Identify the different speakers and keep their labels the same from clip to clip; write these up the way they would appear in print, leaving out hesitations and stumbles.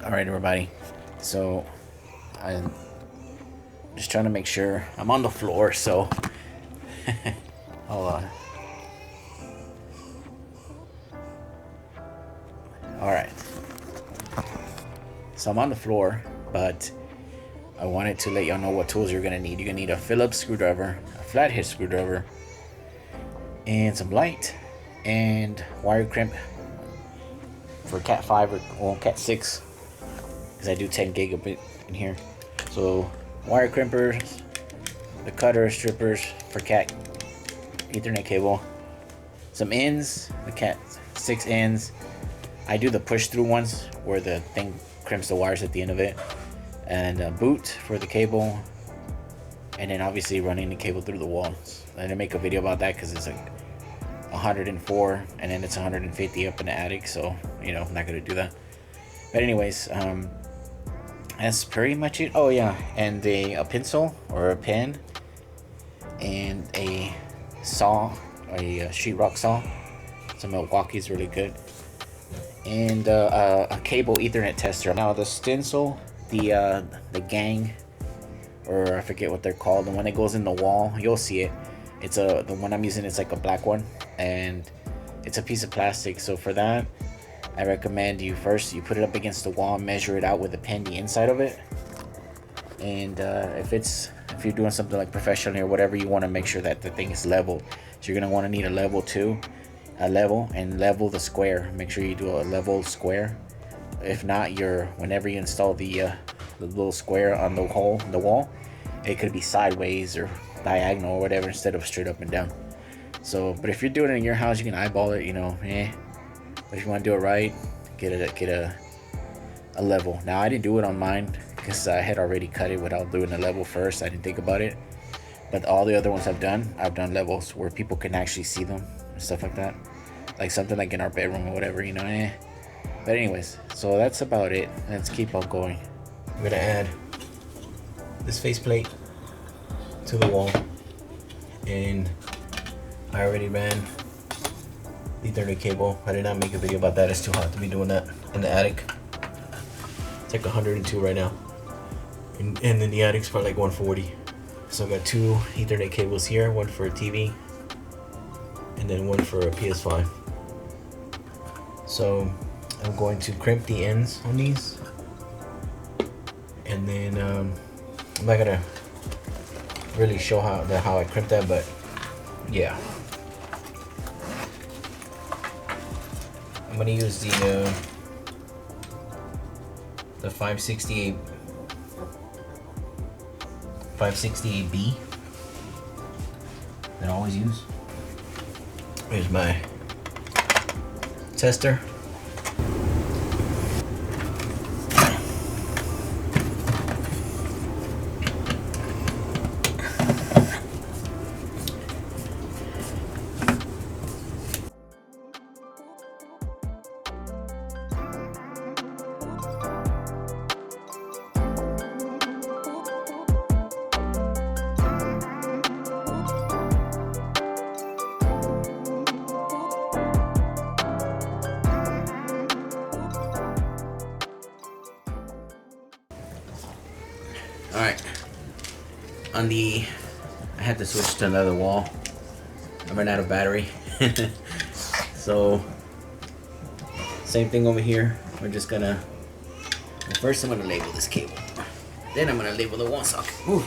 Speaker 1: All right, everybody. So I'm just trying to make sure I'm on the floor. So hold on. All right. So I'm on the floor, but I wanted to let y'all know what tools you're gonna need. You're gonna need a Phillips screwdriver, a flathead screwdriver, and some light, and wire crimp for Cat 5 or Cat 6, because I do 10 gigabit in here. So wire crimpers, the cutter strippers for Cat Ethernet cable, some ends, the Cat 6 ends. I do the push through ones where the thing crimps the wires at the end of it, and a boot for the cable, and then obviously running the cable through the walls. I didn't make a video about that because it's like 104 and then it's 150 up in the attic, so you know, I'm not gonna do that. But anyways, that's pretty much it. Oh yeah, and a pencil or a pen, and a saw, a sheetrock saw. Some Milwaukee's really good, and a cable Ethernet tester. Now the stencil, the gang, or I forget what they're called, the one that goes in the wall, you'll see it. It's the one I'm using. It's like a black one, and it's a piece of plastic. So for that, I recommend you first you put it up against the wall, measure it out with a pen, the inside of it, and if you're doing something like professionally or whatever, you want to make sure that the thing is level. So you're gonna want to need a level too, and level the square. Make sure you do a level square. If not, whenever you install the little square on the wall, it could be sideways or diagonal or whatever instead of straight up and down. So, but if you're doing it in your house, you can eyeball it, But if you want to do it right, get a level. Now I didn't do it on mine because I had already cut it without doing a level first. I didn't think about it. But all the other ones I've done levels where people can actually see them and stuff like that. Like something like in our bedroom or whatever, But anyways, so that's about it. Let's keep on going. I'm gonna add this faceplate to the wall, and I already ran the Ethernet cable. I did not make a video about that. It's too hot to be doing that in the attic. It's like 102 right now, and in the attic's probably like 140. So I got two Ethernet cables here, one for a TV and then one for a PS5. So I'm going to crimp the ends on these, and then I'm not gonna really show how I crimp that, but yeah, I'm gonna use the 568B that I always use. Here's my tester. Alright, I had to switch to another wall. I ran out of battery. So, same thing over here. We're just gonna, first I'm gonna label this cable. Then I'm gonna label the wall socket. Ooh.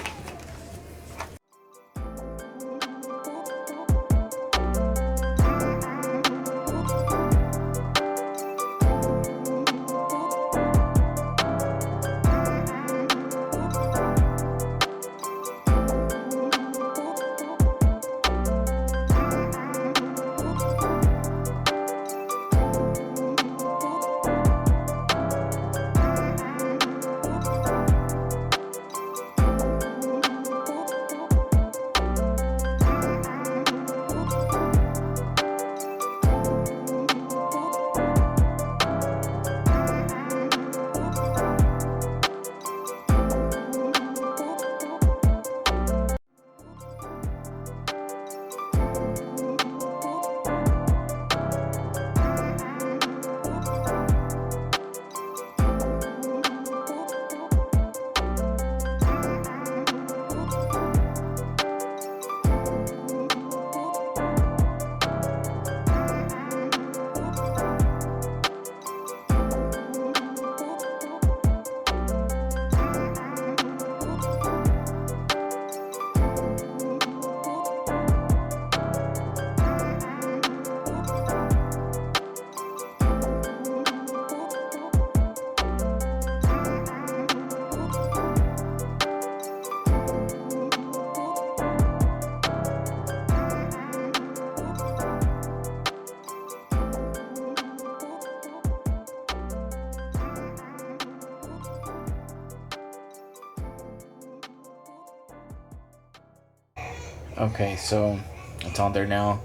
Speaker 1: Okay, so it's on there now.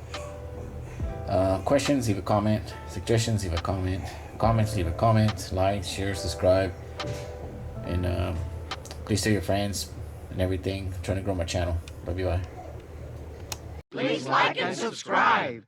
Speaker 1: Questions, leave a comment. Suggestions, leave a comment. Comments, leave a comment. Like, share, subscribe, and please tell your friends and everything. I'm trying to grow my channal. Bye bye.
Speaker 2: Please like and subscribe.